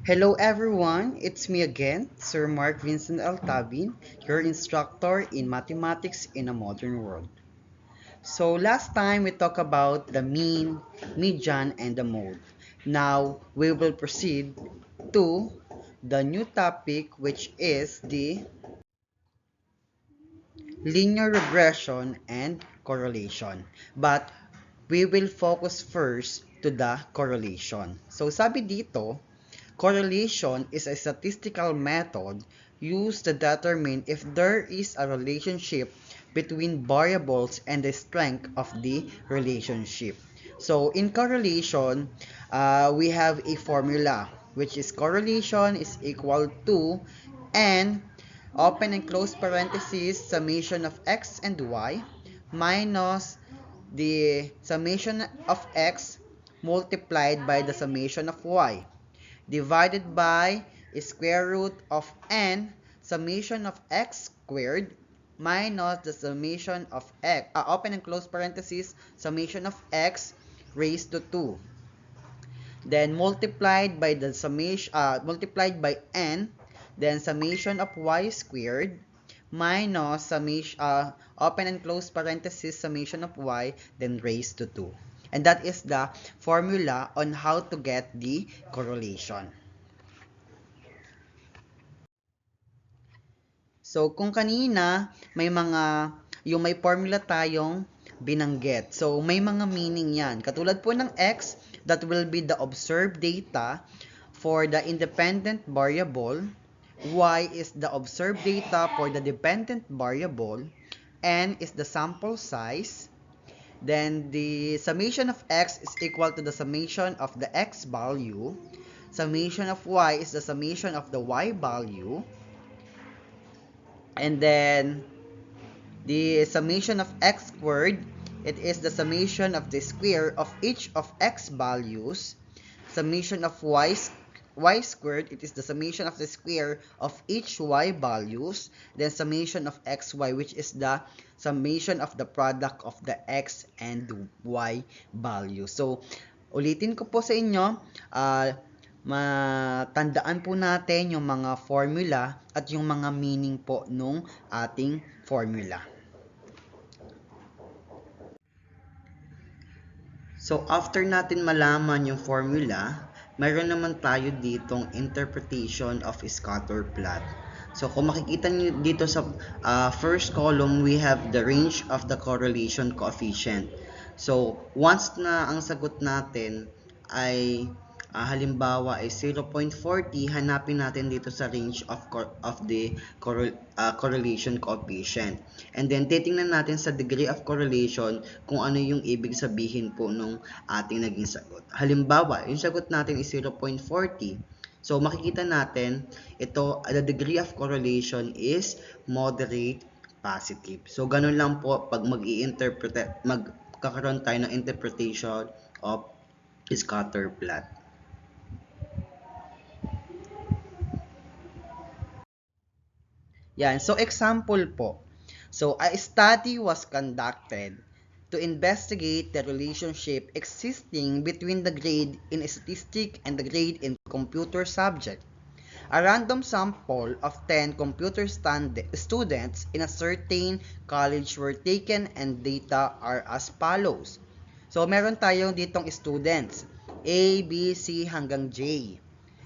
Hello everyone, it's me again, Sir Mark Vincent Altabin, your instructor in mathematics in a modern world. So last time we talked about the mean, median, and the mode. Now we will proceed to the new topic, which is the linear regression and correlation. But we will focus first to the correlation. So sabi dito, correlation is a statistical method used to determine if there is a relationship between variables and the strength of the relationship. So in correlation, we have a formula which is correlation is equal to n open and close parentheses summation of x and y minus the summation of x multiplied by the summation of y divided by square root of n summation of x squared minus the summation of x open and close parentheses summation of x raised to 2, then multiplied by n, then summation of y squared minus summation open and close parenthesis summation of y, then raised to 2. And that is the formula on how to get the correlation. So, kung kanina, yung may formula tayong binanggit. So, may mga meaning yan. Katulad po ng x, that will be the observed data for the independent variable. Y is the observed data for the dependent variable. N is the sample size. Then, the summation of x is equal to the summation of the x value. Summation of y is the summation of the y value. And then the summation of x squared, it is the summation of the square of each of x values. Summation of y squared, it is the summation of the square of each y values. Then summation of xy, which is the summation of the product of the x and y value. So, ulitin ko po sa inyo, matandaan po natin yung mga formula at yung mga meaning po nung ating formula. So, after natin malaman yung formula, mayroon naman tayo ditong interpretation of scatter plot. So, kung makikita nyo dito sa first column, we have the range of the correlation coefficient. So, once na ang sagot natin ay halimbawa ay 0.40, hanapin natin dito sa range of the correlation coefficient. And then, titingnan natin sa degree of correlation kung ano yung ibig sabihin po nung ating naging sagot. Halimbawa, yung sagot natin is 0.40. So, makikita natin, the degree of correlation is moderate positive. So, ganun lang po pag magkakaroon tayo ng interpretation of scatter plot. Yan. So, example po. So, a study was conducted to investigate the relationship existing between the grade in statistics and the grade in computer subject. A random sample of 10 computer students in a certain college were taken and data are as follows. So, meron tayong ditong students, A, B, C hanggang J.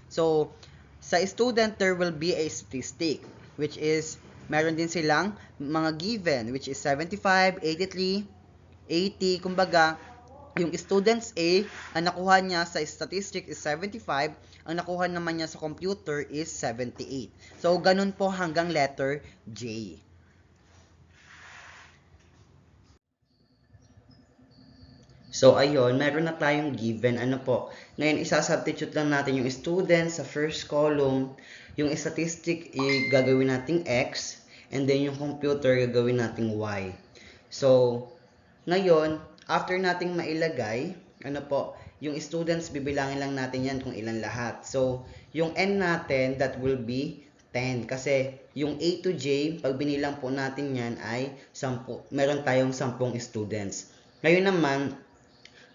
So, sa student, there will be a statistic, which is, meron din silang mga given, which is 75, 83, 80. Kumbaga, yung students A, ang nakuha niya sa statistic is 75, ang nakuha naman niya sa computer is 78. So, ganun po hanggang letter J. So, ayun, meron na tayong given. Ano po? Ngayon, isa-substitute lang natin yung students sa first column. Yung statistic, gagawin nating X. And then, yung computer, gagawin nating Y. So, ngayon, after nating mailagay, ano po, yung students, bibilangin lang natin yan kung ilan lahat. So, yung N natin, that will be 10. Kasi, yung A to J, pag binilang po natin yan ay 10. Meron tayong 10 students. Ngayon naman,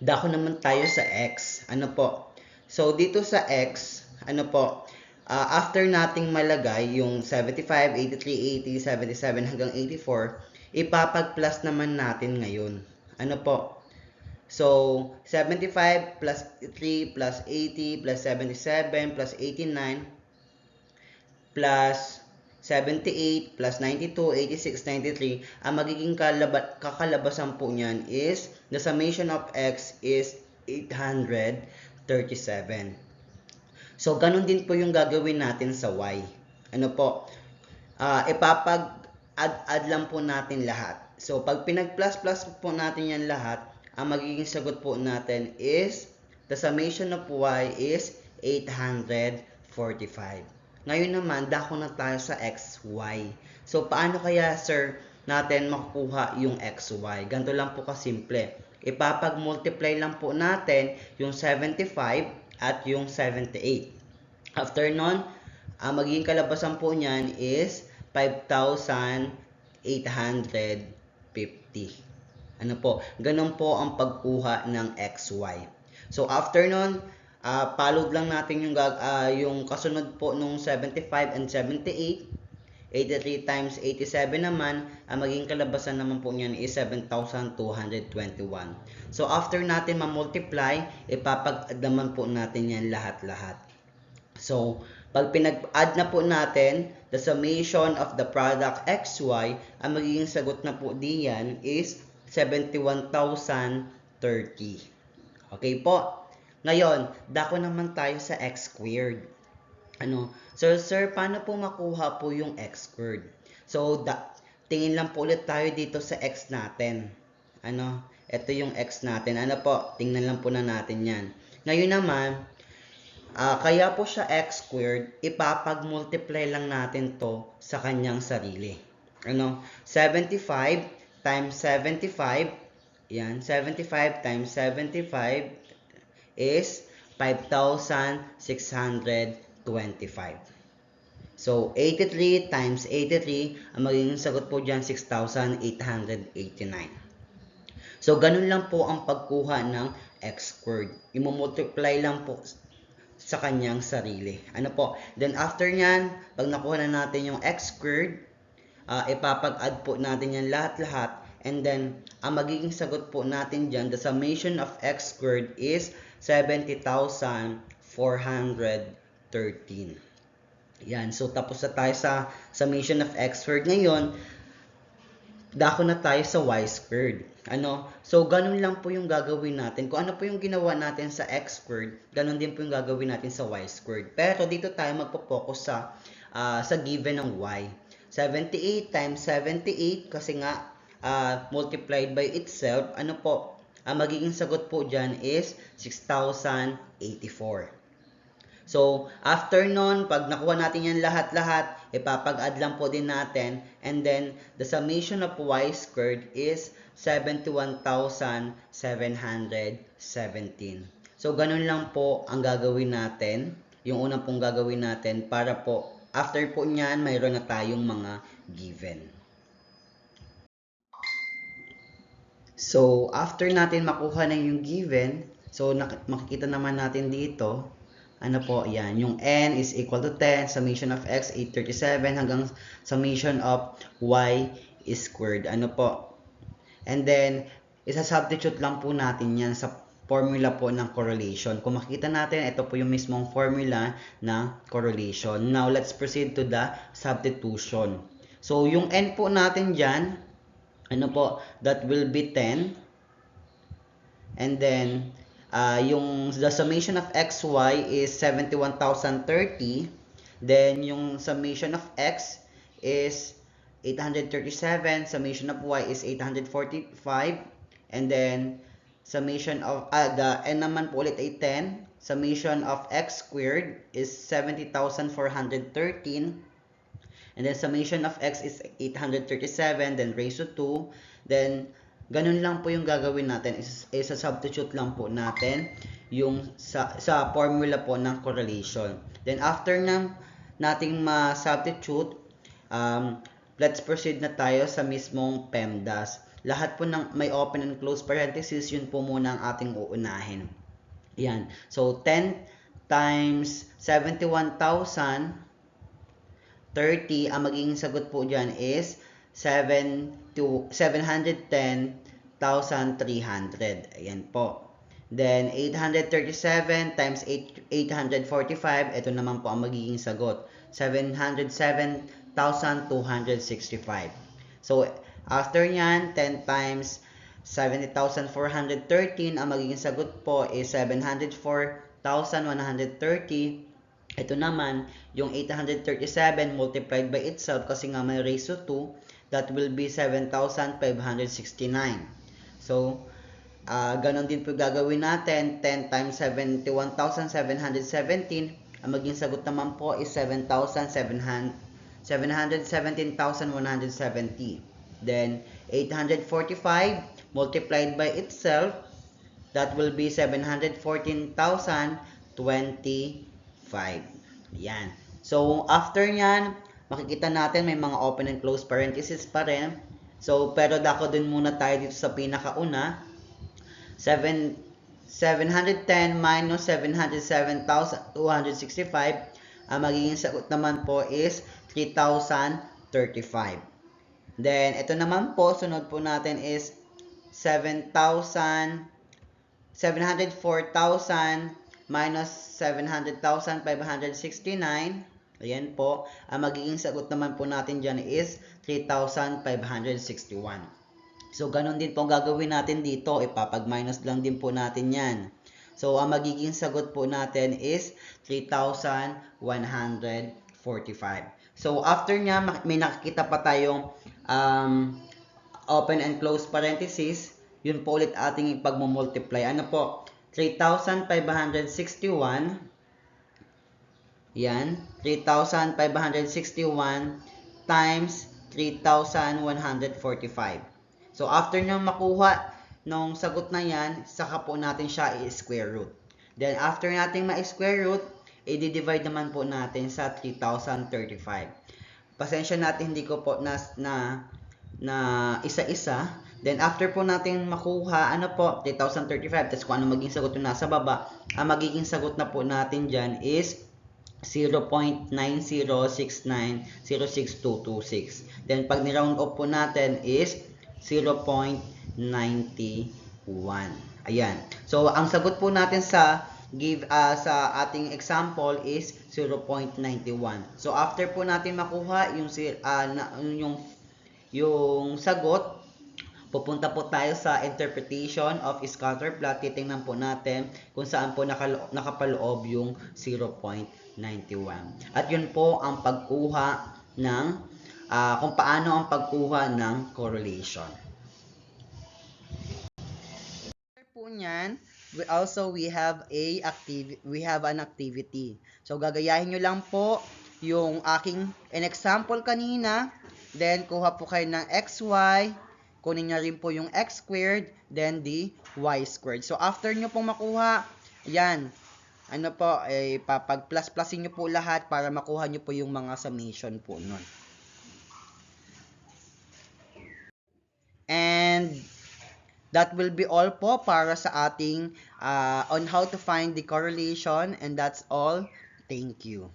dako naman tayo sa X. Ano po? So, dito sa X, ano po, after nating malagay yung 75, 83, 80, 77 hanggang 84, ipapag-plus naman natin ngayon. Ano po? So, 75 plus 3 plus 80 plus 77 plus 89 plus 78 plus 92, 86, 93, ang magiging kakalabasan po niyan is the summation of x is 837. So, ganun din po yung gagawin natin sa y. Ano po? Ipapag-add lang po natin lahat. So, pag pinag-plus-plus po natin yan lahat, ang magiging sagot po natin is, the summation of y is 845. Ngayon naman, dako na tayo sa xy. So, paano kaya, sir, natin makukuha yung xy? Ganito lang po kasimple. Ipapag-multiply lang po natin yung 75 at yung 78. After nun, ang magiging kalabasan po niyan is 5,850. Ano po? Ganun po ang pagkuha ng xy. So, after nun, palod lang natin yung kasunod po nung 75 and 78. 83 times 87 naman, ang magiging kalabasan naman po niyan is 7,221. So, after natin ma-multiply, ipapag-add naman po natin yan lahat-lahat. So, pag pinag-add na po natin, the summation of the product xy, ang magiging sagot na po diyan is 71,030. Okay po? Ngayon, dako naman tayo sa x squared. Sir, paano po makuha po yung x squared? So, tingin lang po ulit tayo dito sa x natin. Ito yung x natin. Tingnan lang po na natin yan. Ngayon naman, kaya po siya x squared, ipapag-multiply lang natin to sa kanyang sarili. 75 times 75, yan, 75 times 75 is 5,625. So, 83 times 83, ang magiging sagot po dyan, 6,889. So, ganun lang po ang pagkuha ng x squared. Imumultiply lang po sa kanyang sarili. Then, after nyan, pag nakuha na natin yung x squared, ipapag-add po natin yan lahat-lahat, and then ang magiging sagot po natin dyan, the summation of x squared is 70,413. Yan, so tapos na tayo sa summation of x squared. Ngayon, dako na tayo sa y squared. So ganun lang po yung gagawin natin. Kung ano po yung ginawa natin sa x squared, ganun din po yung gagawin natin sa y squared. Pero dito tayo magpo-focus sa given ng y. 78 times 78 kasi nga multiplied by itself, ang magiging sagot po dyan is 6,084. So, after nun, pag nakuha natin yan lahat-lahat, ipapag-add lang po din natin, and then the summation of y squared is 71,717. So, ganun lang po ang gagawin natin, yung unang pong gagawin natin para po after po niyan, mayroon na tayong mga given. So, after natin makuha na yung given, so makikita naman natin dito, yan, yung n is equal to 10, summation of x, 837, hanggang summation of y is squared. And then, isa-substitute lang po natin yan sa formula po ng correlation. Kung makikita natin, ito po yung mismong formula ng correlation. Now, let's proceed to the substitution. So, yung n po natin dyan, that will be 10. And then, the summation of xy is 71,030. Then, yung summation of x is 837. Summation of y is 845. And then, summation of, the n naman po ulit ay 10. Summation of x squared is 70,413. And then, summation of x is 837, then raised to 2. Then, ganun lang po yung gagawin natin. Isa-substitute lang po natin yung sa formula po ng correlation. Then, after nating ma-substitute, let's proceed na tayo sa mismong PEMDAS. Lahat po ng may open and close parenthesis, yun po muna ang ating uunahin. Yan. So, 10 times 71,030, ang magiging sagot po dyan is 710,300. Ayan po. Then, 837 times 845, ito naman po ang magiging sagot. 707,265. So, after nyan, 10 times 70,413, ang magiging sagot po is 704,130. Ito naman, yung 837 multiplied by itself kasi nga may raise to 2, that will be 7,569. So, ganon din po gagawin natin. 10 times 71,717, ang maging sagot naman po is 717,170. Then, 845 multiplied by itself, that will be 714,025. Yan. So, after nyan, makikita natin may mga open and close parentheses pa rin. So, pero dako din muna tayo dito sa pinakauna. 710 minus 707,265, ang magiging sagot naman po is 3,035. Then, ito naman po, sunod po natin is 704,000 minus 700,569. Ayan po. Ang magiging sagot naman po natin dyan is 3,561. So, ganun din po ang gagawin natin dito. Ipapag-minus lang din po natin yan. So, ang magiging sagot po natin is 3,145. So, after nya, may nakikita pa tayong open and close parenthesis. Yun po ulit ating ipag-multiply. Ano po? 3,561. Yan. 3,561 times 3,145. So, after nyo makuha nung sagot na yan, saka po natin siya i-square root. Then, after natin ma-square root, i-divide naman po natin sa 3,035. Pasensya natin, hindi ko po na isa-isa. Then, after po natin makuha, ano po, 3,035, tapos kung ano magiging sagot yung nasa baba, ang magiging sagot na po natin dyan is 0.906906226. Then, pag ni-round off po natin is 0.91. Ayan. So, ang sagot po natin sa ating example is 0.91. So, after po natin makuha yung sagot, pupunta po tayo sa interpretation of scatter plot. Titingnan po natin kung saan po nakapaloob yung 0.91. At yun po ang pagkuha ng kung paano ang pagkuha ng correlation. Po niyan, we have an activity. So gagayahin nyo lang po yung aking example kanina, then kuha po kayo ng xy, kunin nyo rin po yung x squared, then the y squared. So, after nyo pong makuha, yan, ano po, papag-plus-plusin nyo po lahat para makuha nyo po yung mga summation po nun. And, that will be all po para sa ating on how to find the correlation. And that's all. Thank you.